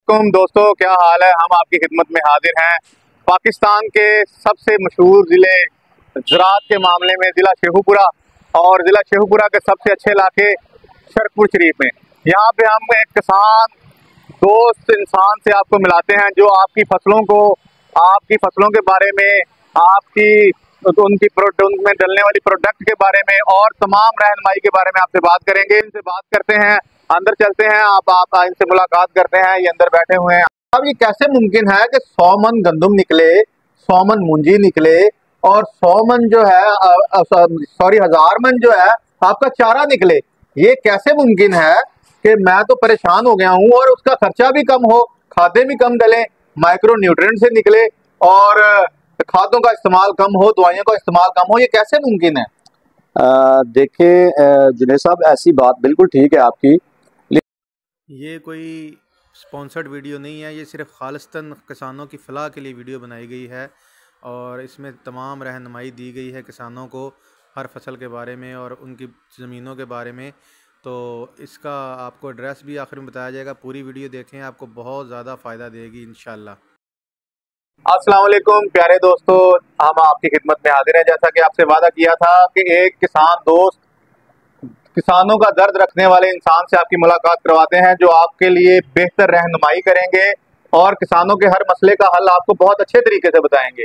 वालेकुम दोस्तों, क्या हाल है। हम आपकी खिदमत में हाजिर हैं। पाकिस्तान के सबसे मशहूर ज़िले ज़राअत के मामले में ज़िला शेखुपुरा और ज़िला शेखुपुरा के सबसे अच्छे इलाके शरकपुर शरीफ में। यहाँ पे हम एक किसान दोस्त इंसान से आपको मिलाते हैं जो आपकी फसलों के बारे में, उनमें डलने वाली प्रोडक्ट के बारे में और तमाम रहनुमाई के बारे में आपसे बात करेंगे। इनसे बात करते हैं, अंदर चलते हैं, आप इनसे मुलाकात करते हैं। ये अंदर बैठे हुए हैं। अब ये कैसे मुमकिन है कि 100 मन गंदम निकले, 100 मन मुंजी निकले और 100 मन जो है 1000 मन जो है आपका चारा निकले। ये कैसे मुमकिन है कि मैं तो परेशान हो गया हूँ और उसका खर्चा भी कम हो, खादे भी कम डले, माइक्रो न्यूट्रिएंट से निकले और खादों का इस्तेमाल कम हो, दवाइयों का इस्तेमाल कम हो। ये कैसे मुमकिन है? देखिए जुनेद साहब, ऐसी बात बिल्कुल ठीक है आपकी। ये कोई स्पॉन्सर्ड वीडियो नहीं है, ये सिर्फ खालिस्तन किसानों की फ़लाह के लिए वीडियो बनाई गई है और इसमें तमाम रहनुमाई दी गई है किसानों को हर फसल के बारे में और उनकी ज़मीनों के बारे में। तो इसका आपको एड्रेस भी आखिर में बताया जाएगा। पूरी वीडियो देखें, आपको बहुत ज़्यादा फ़ायदा देगी इंशाल्लाह। अस्सलाम वालेकुम प्यारे दोस्तों, हम आपकी खिदमत में हाजिर हैं। जैसा कि आपसे वादा किया था कि एक किसान दोस्त, किसानों का दर्द रखने वाले इंसान से आपकी मुलाकात करवाते हैं जो आपके लिए बेहतर रहनुमाई करेंगे और किसानों के हर मसले का हल आपको बहुत अच्छे तरीके से बताएंगे।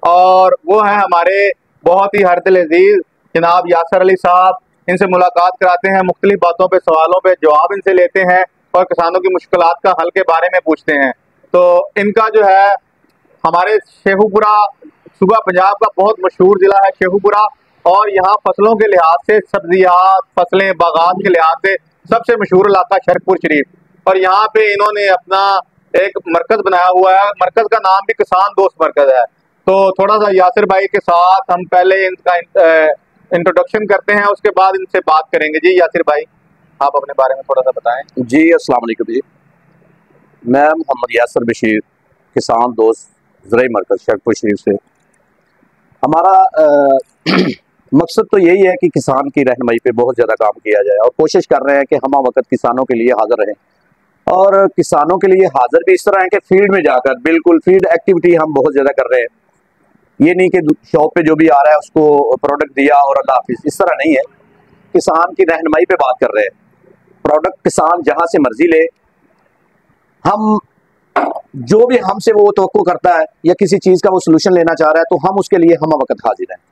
और वो हैं हमारे बहुत ही हरदिल अजीज जनाब यासर अली साहब। इनसे मुलाकात कराते हैं, मुख्तलिफ बातों पे, सवालों पे जवाब इनसे लेते हैं और किसानों की मुश्किलात का हल के बारे में पूछते हैं। तो इनका जो है हमारे शेखुपुरा, सूबा पंजाब का बहुत मशहूर ज़िला है शेखुपुरा और यहाँ फसलों के लिहाज से, सब्जियात, फसलें, बागात के लिहाज से सबसे मशहूर इलाका शरकपुर शरीफ। और यहाँ पे इन्होंने अपना एक मरकज़ बनाया हुआ है। मरकज़ का नाम भी किसान दोस्त मरकज़ है। तो थोड़ा सा यासिर भाई के साथ हम पहले इनका इंट्रोडक्शन करते हैं, उसके बाद इनसे बात करेंगे। जी यासिर भाई, आप अपने बारे में थोड़ा सा बताएं। जी अस्सलाम वालेकुम जी, मैं मोहम्मद यासर बशीर, किसान दोस्त ज़राई मरकज़ शरकपुर शरीफ से। हमारा मकसद तो यही है कि किसान की रहनुमाई पे बहुत ज़्यादा काम किया जाए और कोशिश कर रहे हैं कि हम वक्त किसानों के लिए हाज़िर रहें। और किसानों के लिए हाज़िर भी इस तरह है कि फील्ड में जाकर बिल्कुल फील्ड एक्टिविटी हम बहुत ज़्यादा कर रहे हैं। ये नहीं कि शॉप पे जो भी आ रहा है उसको प्रोडक्ट दिया और अल्लाह हाफिज़, इस तरह नहीं है। किसान की रहनुमाई पे बात कर रहे हैं। प्रोडक्ट किसान जहाँ से मर्जी ले, हम जो भी हमसे वो तवक्को करता है या किसी चीज़ का वो सोल्यूशन लेना चाह रहा है तो हम उसके लिए हम वक्त हाजिर हैं।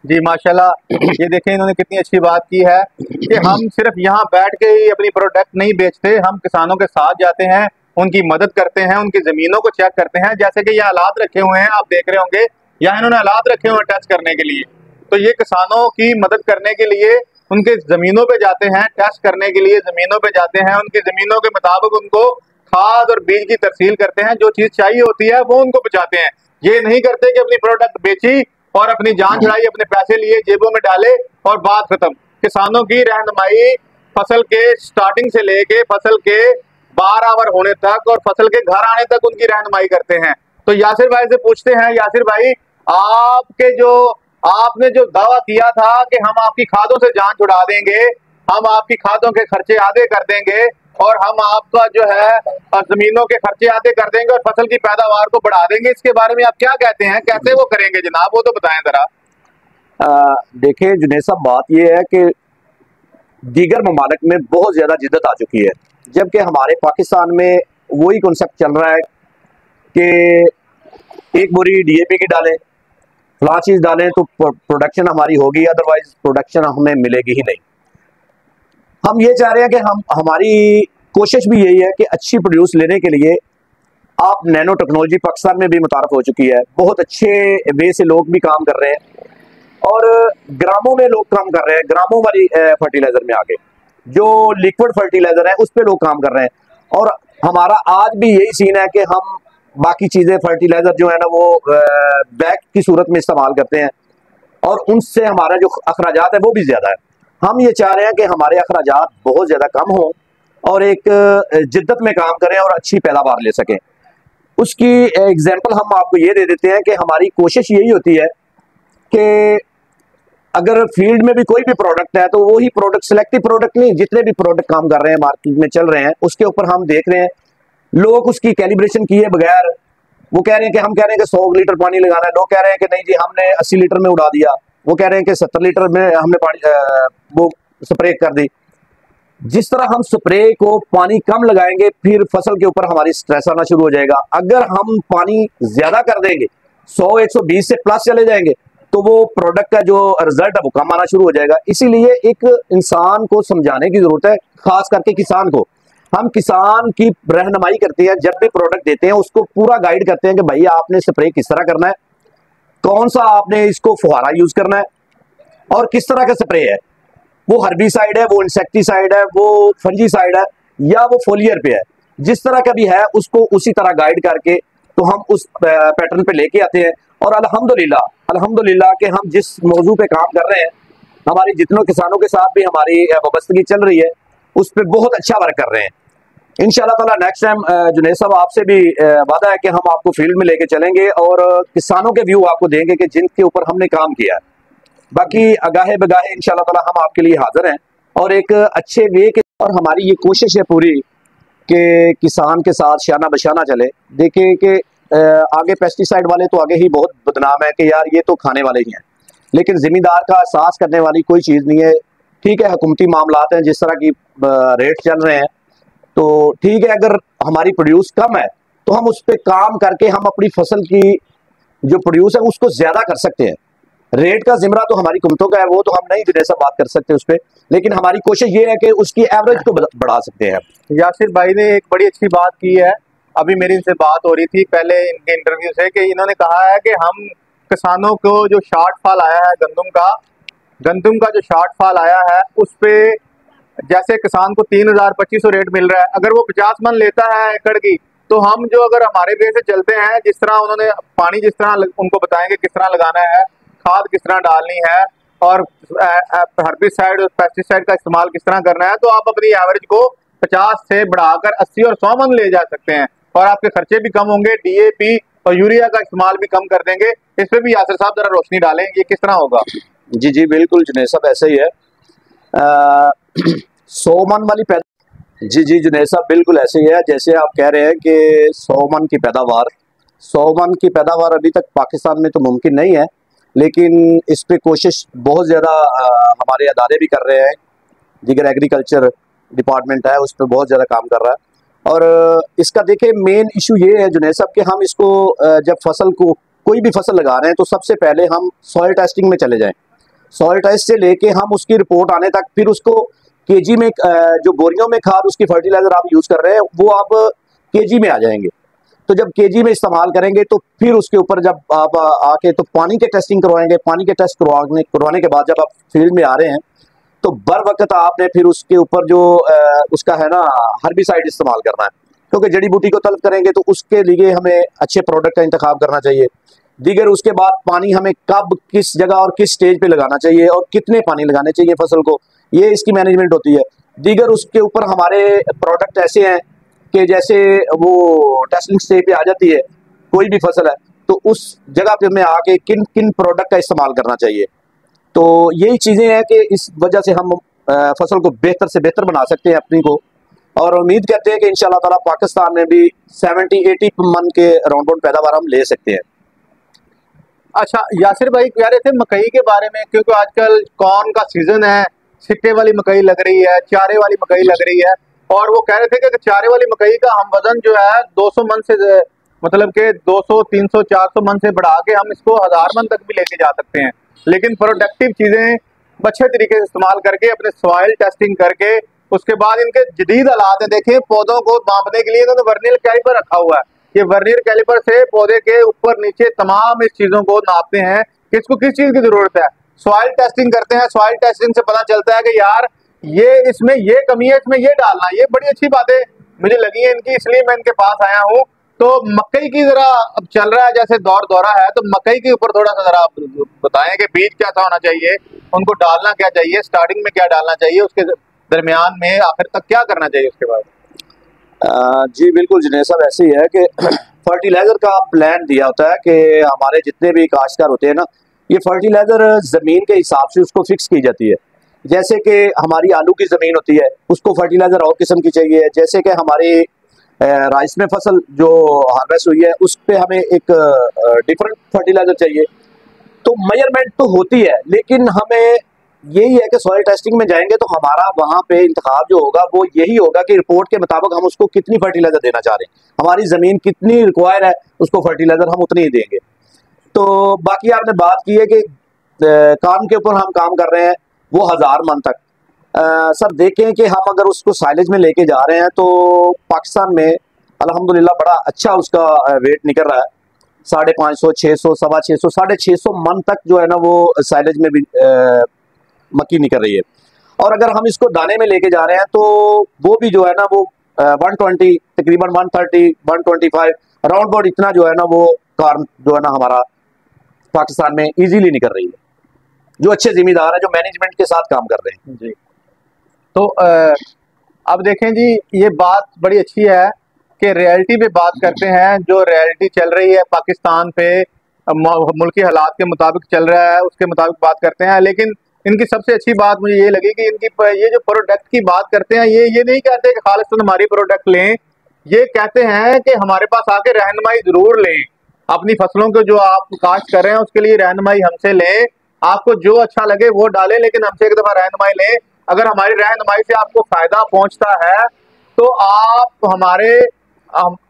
जी माशाल्लाह, ये देखें इन्होंने कितनी अच्छी बात की है कि हम सिर्फ यहाँ बैठ के ही अपनी प्रोडक्ट नहीं बेचते, हम किसानों के साथ जाते हैं, उनकी मदद करते हैं, उनकी ज़मीनों को चेक करते हैं। जैसे कि ये हालात रखे हुए हैं, आप देख रहे होंगे, यहाँ इन्होंने हालात रखे हुए हैं टेस्ट करने के लिए। तो ये किसानों की मदद करने के लिए उनके ज़मीनों पर जाते हैं, टेस्ट करने के लिए ज़मीनों पर जाते हैं, उनकी ज़मीनों के मुताबिक उनको खाद और बीज की तरसील करते हैं, जो चीज़ चाहिए होती है वो उनको पहुँचाते हैं। ये नहीं करते कि अपनी प्रोडक्ट बेची और अपनी जान छुड़ाई, अपने पैसे लिए जेबों में डाले और बात खत्म। किसानों की रहनुमाई फसल के स्टार्टिंग से लेके फसल के 12 आवर होने तक और फसल के घर आने तक उनकी रहनुमाई करते हैं। तो यासिर भाई से पूछते हैं, यासिर भाई आपने जो दावा किया था कि हम आपकी खादों से जान छुड़ा देंगे, हम आपकी खादों के खर्चे आधे कर देंगे और हम आपका जो है जमीनों के खर्चे आधे कर देंगे और फसल की पैदावार को बढ़ा देंगे, इसके बारे में आप क्या कहते हैं? कैसे वो करेंगे जनाब, वो तो बताएं जरा। देखिए जुनेद साहब, बात ये है कि दीगर ममालिक में बहुत ज़्यादा जिद्दत आ चुकी है, जबकि हमारे पाकिस्तान में वही कॉन्सेप्ट चल रहा है कि एक बोरी DAP की डालें, फलां चीज़ डालें तो प्रोडक्शन हमारी होगी, अदरवाइज प्रोडक्शन हमें मिलेगी ही नहीं। हम ये चाह रहे हैं कि हमारी कोशिश भी यही है कि अच्छी प्रोड्यूस लेने के लिए आप नैनो टेक्नोलॉजी पाकिस्तान में भी मुतारफ हो चुकी है, बहुत अच्छे वे से लोग भी काम कर रहे हैं और ग्रामों में लोग काम कर रहे हैं। ग्रामों वाली फर्टिलाइजर में आगे जो लिक्विड फर्टिलाइजर है उस पर लोग काम कर रहे हैं और हमारा आज भी यही सीन है कि हम बाकी चीज़ें फर्टिलाइजर जो है ना वो बैग की सूरत में इस्तेमाल करते हैं और उनसे हमारा जो अखराजात है वो भी ज़्यादा है। हम ये चाह रहे हैं कि हमारे अखराजात बहुत ज़्यादा कम हों और एक जिद्दत में काम करें और अच्छी पैदावार ले सकें। उसकी एग्जांपल हम आपको ये दे देते हैं कि हमारी कोशिश यही होती है कि अगर फील्ड में भी कोई भी प्रोडक्ट है तो वही प्रोडक्ट, सिलेक्टिव प्रोडक्ट नहीं, जितने भी प्रोडक्ट काम कर रहे हैं मार्केट में चल रहे हैं उसके ऊपर हम देख रहे हैं लोग उसकी कैलिब्रेशन किए बगैर वो कह रहे हैं कि हम कह रहे हैं कि 100 लीटर पानी लगाना है, लोग कह रहे हैं कि नहीं जी हमने 80 लीटर में उड़ा दिया, वो कह रहे हैं कि 70 लीटर में हमने पानी वो स्प्रे कर दी। जिस तरह हम स्प्रे को पानी कम लगाएंगे फिर फसल के ऊपर हमारी स्ट्रेस आना शुरू हो जाएगा। अगर हम पानी ज्यादा कर देंगे 100-120 से प्लस चले जाएंगे तो वो प्रोडक्ट का जो रिजल्ट है वो कम आना शुरू हो जाएगा। इसीलिए एक इंसान को समझाने की जरूरत है, खास करके किसान को। हम किसान की रहनुमाई करते हैं, जब भी प्रोडक्ट देते हैं उसको पूरा गाइड करते हैं कि भाई आपने स्प्रे किस तरह करना है, कौन सा आपने इसको फुहारा यूज करना है और किस तरह का स्प्रे है, वो हर्बिसाइड है, वो इंसेक्टिसाइड है, वो फंजीसाइड है या वो फोलियर पे है। जिस तरह का भी है उसको उसी तरह गाइड करके तो हम उस पैटर्न पे लेके आते हैं। और अल्हम्दुलिल्लाह कि हम जिस मौजू पे काम कर रहे हैं, हमारी जितनों किसानों के साथ भी हमारी वाबस्तगी चल रही है उस पर बहुत अच्छा वर्क कर रहे हैं। इंशाल्लाह ताला नेक्स्ट टाइम जुनैद साहब आपसे भी वादा है कि हम आपको फील्ड में लेके चलेंगे और किसानों के व्यू आपको देंगे कि जिनके ऊपर हमने काम किया है। बाकी अगाहे बगाहे इंशाल्लाह ताला हम आपके लिए हाजिर हैं और एक अच्छे वे के, और हमारी ये कोशिश है पूरी कि किसान के साथ शाना बशाना चले। देखें कि आगे पेस्टिसाइड वाले तो आगे ही बहुत बदनाम है कि यार ये तो खाने वाले ही हैं, लेकिन जिम्मेदार का एहसास करने वाली कोई चीज़ नहीं है। ठीक है, हुकूमती मामलात हैं, जिस तरह की रेट चल रहे हैं तो ठीक है, अगर हमारी प्रोड्यूस कम है तो हम उस पर काम करके हम अपनी फसल की जो प्रोड्यूस है उसको ज्यादा कर सकते हैं। रेट का जिम्रा तो हमारी हुकूमतों का है, वो तो हम नहीं जैसा बात कर सकते उस पर, लेकिन हमारी कोशिश ये है कि उसकी एवरेज को बढ़ा सकते हैं। यासिर भाई ने एक बड़ी अच्छी बात की है, अभी मेरी इनसे बात हो रही थी पहले इनके इंटरव्यू से, कि इन्होंने कहा है कि हम किसानों को जो शॉर्टफॉल आया है गंदम का जो शॉर्टफॉल आया है उस पे जैसे किसान को 3,000-2,500 रेट मिल रहा है, अगर वो 50 मन लेता है एकड़ की, तो हम जो अगर हमारे वे से चलते हैं, जिस तरह उन्होंने पानी जिस तरह उनको बताएंगे किस तरह लगाना है, खाद किस तरह डालनी है और हर्बिसाइड और पेस्टिसाइड का इस्तेमाल किस तरह करना है, तो आप अपनी एवरेज को 50 से बढ़ाकर 80 और 100 मन ले जा सकते हैं और आपके खर्चे भी कम होंगे। DAP और यूरिया का इस्तेमाल भी कम कर देंगे। इस पर भी यासिर साहब जरा रोशनी डालें, ये किस तरह होगा? जी जी बिल्कुल जुनैद साहब, ऐसे ही है। 100 मन वाली पैदा, जी जी जुनैद साहब बिल्कुल ऐसे ही है जैसे आप कह रहे हैं कि 100 मन की पैदावार, 100 मन की पैदावार अभी तक पाकिस्तान में तो मुमकिन नहीं है, लेकिन इस पे कोशिश बहुत ज़्यादा हमारे अदारे भी कर रहे हैं। दीगर एग्रीकल्चर डिपार्टमेंट है उस पर बहुत ज़्यादा काम कर रहा है। और इसका देखिए मेन इशू ये है जुनैद साहब कि हम इसको जब फसल को कोई भी फसल लगा रहे हैं तो सबसे पहले हम सॉइल टेस्टिंग में चले जाएं। सॉइल टेस्ट से लेके हम उसकी रिपोर्ट आने तक, फिर उसको केजी में जो बोरियों में खाद उसकी फर्टिलाइजर आप यूज़ कर रहे हैं वो आप केजी में आ जाएंगे। तो जब केजी में इस्तेमाल करेंगे तो फिर उसके ऊपर जब आप आके तो पानी के टेस्टिंग करवाएंगे। पानी के टेस्ट करवाने के बाद जब आप फील्ड में आ रहे हैं तो बर वक्त आपने फिर उसके ऊपर जो उसका है ना हर्बिसाइड इस्तेमाल करना है, क्योंकि जड़ी बूटी को तलब करेंगे तो उसके लिए हमें अच्छे प्रोडक्ट का इंतखाब करना चाहिए। दीगर उसके बाद पानी हमें कब किस जगह और किस स्टेज पे लगाना चाहिए और कितने पानी लगाने चाहिए फसल को, ये इसकी मैनेजमेंट होती है। दीगर उसके ऊपर हमारे प्रोडक्ट ऐसे हैं कि जैसे वो टेस्टिंग स्टेज पे आ जाती है कोई भी फसल है तो उस जगह पे हमें आके किन किन प्रोडक्ट का इस्तेमाल करना चाहिए। तो यही चीज़ें हैं कि इस वजह से हम फसल को बेहतर से बेहतर बना सकते हैं अपनी को, और उम्मीद करते हैं कि इंशाल्लाह ताला पाकिस्तान में भी 70-80 मन के राउंड बाउंड पैदावार हम ले सकते हैं। अच्छा यासिर भाई कह रहे थे मकई के बारे में, क्योंकि आजकल कॉर्न का सीजन है, सिट्टे वाली मकई लग रही है, चारे वाली मकई लग रही है, और वो कह रहे थे कि चारे वाली मकई का हम वजन जो है 200 मन से मतलब के 200, 300, 400 मन से बढ़ा के हम इसको 1000 मन तक भी लेके जा सकते हैं। लेकिन प्रोडक्टिव चीजें अच्छे तरीके से इस्तेमाल करके अपने सॉइल टेस्टिंग करके उसके बाद इनके जदीद हालात है। देखिए पौधों को मापने के लिए इन्होंने वर्नियर कैलिपर रखा हुआ है। ये वर्नियर कैलिपर से पौधे के ऊपर नीचे तमाम इस चीजों को नापते हैं कि इसको किस चीज की जरूरत है। सॉइल टेस्टिंग करते हैं, सॉइल टेस्टिंग से पता चलता है कि यार ये इसमें ये कमी है, इसमें ये डालना। ये बड़ी अच्छी बातें मुझे लगी है इनकी, इसलिए मैं इनके पास आया हूँ। तो मकई की जरा अब चल रहा है जैसे दौरा है, तो मकई के ऊपर थोड़ा सा जरा आप बताएं कि बीज कैसा होना चाहिए, उनको डालना क्या चाहिए, स्टार्टिंग में क्या डालना चाहिए, उसके दरमियान में आखिर तक क्या करना चाहिए उसके बाद। जी बिल्कुल जुनैद साहब, ऐसे ही है कि फर्टिलाइजर का प्लान दिया होता है कि हमारे जितने भी काश्तकार होते हैं ना, ये फर्टिलाइजर जमीन के हिसाब से उसको फिक्स की जाती है। जैसे कि हमारी आलू की जमीन होती है उसको फर्टिलाइजर और किस्म की चाहिए, जैसे कि हमारी राइस में फसल जो हार्वेस्ट हुई है उस पे हमें एक डिफरेंट फर्टिलाइजर चाहिए। तो मेजरमेंट तो होती है, लेकिन हमें यही है कि सॉइल टेस्टिंग में जाएंगे तो हमारा वहाँ पे इंतखाब जो होगा वो यही होगा कि रिपोर्ट के मुताबिक हम उसको कितनी फर्टिलाइजर देना चाह रहे हैं, हमारी ज़मीन कितनी रिक्वायर है उसको फर्टिलाइजर हम उतनी ही देंगे। तो बाकी आपने बात की है कि काम के ऊपर हम काम कर रहे हैं वो 1000 मन तक। सर देखें कि हम अगर उसको साइलेज में लेके जा रहे हैं तो पाकिस्तान में अल्हम्दुलिल्लाह बड़ा अच्छा उसका वेट निकल रहा है, 550, 600, 650, 650 मन तक जो है ना वो साइलेज में भी मक्की निकल रही है। और अगर हम इसको दाने में लेके जा रहे हैं तो वो भी जो है ना वो 120 तकरीबन 130, 125 अराउंड अबाउट इतना जो है ना वो कार्न जो है ना हमारा पाकिस्तान में इजीली निकल रही है, जो अच्छे जिम्मेदार है, जो मैनेजमेंट के साथ काम कर रहे हैं। जी तो अब देखें जी, ये बात बड़ी अच्छी है कि रियलिटी पे बात करते हैं, जो रियलिटी चल रही है पाकिस्तान पे मुल्की हालात के मुताबिक चल रहा है उसके मुताबिक बात करते हैं। लेकिन इनकी सबसे अच्छी बात मुझे ये लगी कि इनकी ये जो प्रोडक्ट की बात करते हैं ये नहीं कहते कि खालिस्तान हमारी प्रोडक्ट लें, ये कहते हैं कि हमारे पास आके रहनुमाई जरूर लें, अपनी फसलों को जो आप काश्त कर रहे हैं उसके लिए रहनुमाई हमसे लें, आपको जो अच्छा लगे वो डालें, लेकिन हमसे एक दफा रहनुमाई लें। अगर हमारी रहनुमाई से आपको फायदा पहुंचता है तो आप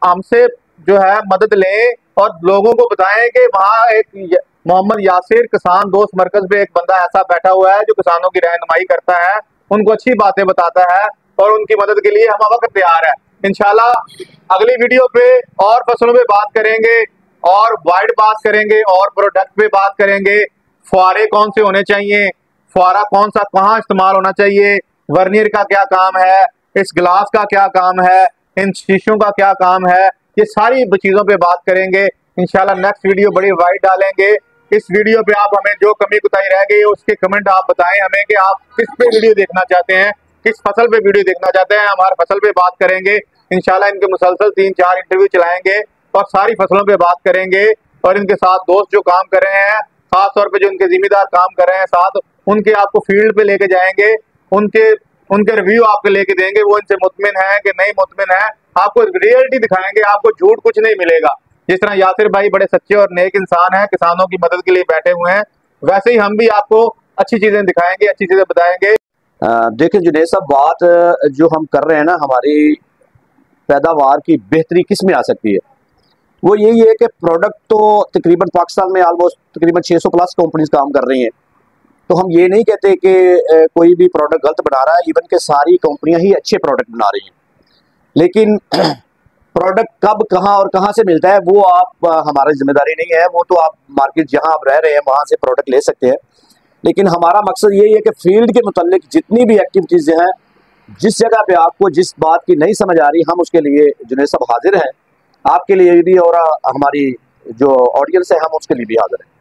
हमसे जो है मदद लें और लोगों को बताएं कि वहाँ एक मोहम्मद यासिर किसान दोस्त मरकज पे एक बंदा ऐसा बैठा हुआ है जो किसानों की रहनुमाई करता है, उनको अच्छी बातें बताता है और उनकी मदद के लिए हम वक्त तैयार है। इंशाल्लाह अगली वीडियो पे और फसलों पे बात करेंगे और वाइड बात करेंगे और प्रोडक्ट पे बात करेंगे, फुआरे कौन से होने चाहिए, फुआरा कौन सा कहाँ इस्तेमाल होना चाहिए, वर्नियर का क्या काम है, इस ग्लास का क्या काम है, इन शीशों का क्या काम है, ये सारी चीजों पे बात करेंगे। इंशाल्लाह नेक्स्ट वीडियो बड़ी वाइड डालेंगे। इस वीडियो पे आप हमें जो कमी कुताही रह गई उसके कमेंट आप बताएं हमें कि आप किस पे वीडियो देखना चाहते हैं, किस फसल पे वीडियो देखना चाहते हैं, हम हर फसल पे बात करेंगे। इंशाल्लाह इनके मुसलसल 3-4 इंटरव्यू चलाएंगे और सारी फसलों पे बात करेंगे और इनके साथ दोस्त जो काम कर रहे हैं, खास तौर पे जो इनके जिम्मेदार काम कर रहे हैं साथ, उनके आपको फील्ड पे लेके जाएंगे, उनके रिव्यू आपको लेके देंगे, वो इनसे मुतमिन है कि नहीं मुतमिन है, आपको रियलिटी दिखाएंगे, आपको झूठ कुछ नहीं मिलेगा। जिस तरह यासिर भाई बड़े सच्चे और नेक इंसान हैं, किसानों की मदद के लिए बैठे हुए हैं, वैसे ही हम भी आपको अच्छी चीजें दिखाएंगे, अच्छी चीजें बताएंगे। देखिए जुनैद साहब, बात जो हम कर रहे हैं ना, हमारी पैदावार की बेहतरी किस में आ सकती है, वो यही है कि प्रोडक्ट तो तकरीबन पाकिस्तान में ऑलमोस्ट तकरीबन 600 प्लस कंपनीज काम कर रही हैं। तो हम ये नहीं कहते कि कोई भी प्रोडक्ट गलत बना रहा है, इवन के सारी कंपनियां ही अच्छे प्रोडक्ट बना रही हैं, लेकिन प्रोडक्ट कब कहाँ और कहाँ से मिलता है वो आप हमारी जिम्मेदारी नहीं है, वो तो आप मार्केट जहाँ आप रह रहे हैं वहाँ से प्रोडक्ट ले सकते हैं। लेकिन हमारा मकसद यही है कि फील्ड के मुतालिक जितनी भी एक्टिविटीज़ हैं, जिस जगह पे आपको जिस बात की नहीं समझ आ रही, हम उसके लिए जुनैद साहब हाजिर हैं, आपके लिए भी और हमारी जो ऑडियंस है हम उसके लिए भी हाजिर हैं।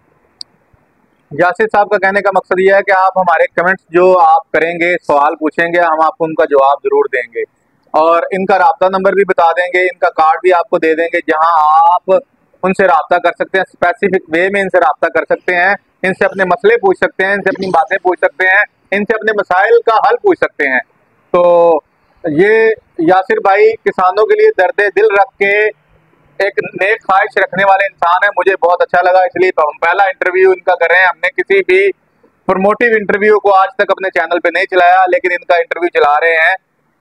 यासिर साहब का कहने का मकसद ये है कि आप हमारे कमेंट्स जो आप करेंगे, सवाल पूछेंगे, हम आपको उनका जवाब जरूर देंगे और इनका राब्ता नंबर भी बता देंगे, इनका कार्ड भी आपको दे देंगे जहां आप उनसे राब्ता कर सकते हैं, स्पेसिफिक वे में इनसे राब्ता कर सकते हैं, इनसे अपने मसले पूछ सकते हैं, इनसे अपनी बातें पूछ सकते हैं, इनसे अपने मसाइल का हल पूछ सकते हैं। तो ये यासिर भाई किसानों के लिए दर्द दिल रख के एक नेक ख्वाहिश रखने वाले इंसान है, मुझे बहुत अच्छा लगा, इसलिए हम पहला इंटरव्यू इनका कर रहे हैं। हमने किसी भी प्रमोटिव इंटरव्यू को आज तक अपने चैनल पे नहीं चलाया, लेकिन इनका इंटरव्यू चला रहे हैं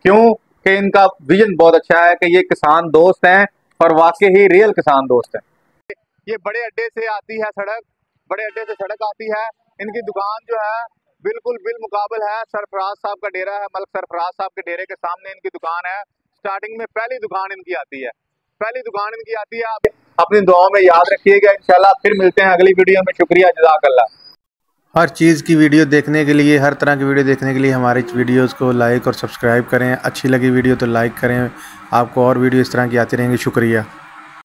क्यों कि इनका विजन बहुत अच्छा है कि ये किसान दोस्त हैं और वाकई ही रियल किसान दोस्त हैं। ये बड़े अड्डे से आती है सड़क, बड़े अड्डे से सड़क आती है, इनकी दुकान जो है बिल्कुल बिल मुकाबल है सरफराज साहब का डेरा है, मलिक सरफराज साहब के डेरे के सामने इनकी दुकान है। स्टार्टिंग में पहली दुकान इनकी आती है, पहली दुकान इनकी आती है। आप अपनी दुआओं में याद रखिएगा। इंशाल्लाह फिर मिलते हैं अगली वीडियो में। शुक्रिया, जज़ाकल्लाह। हर चीज़ की वीडियो देखने के लिए, हर तरह की वीडियो देखने के लिए हमारी वीडियोस को लाइक और सब्सक्राइब करें। अच्छी लगी वीडियो तो लाइक करें। आपको और वीडियो इस तरह की आती रहेंगी। शुक्रिया।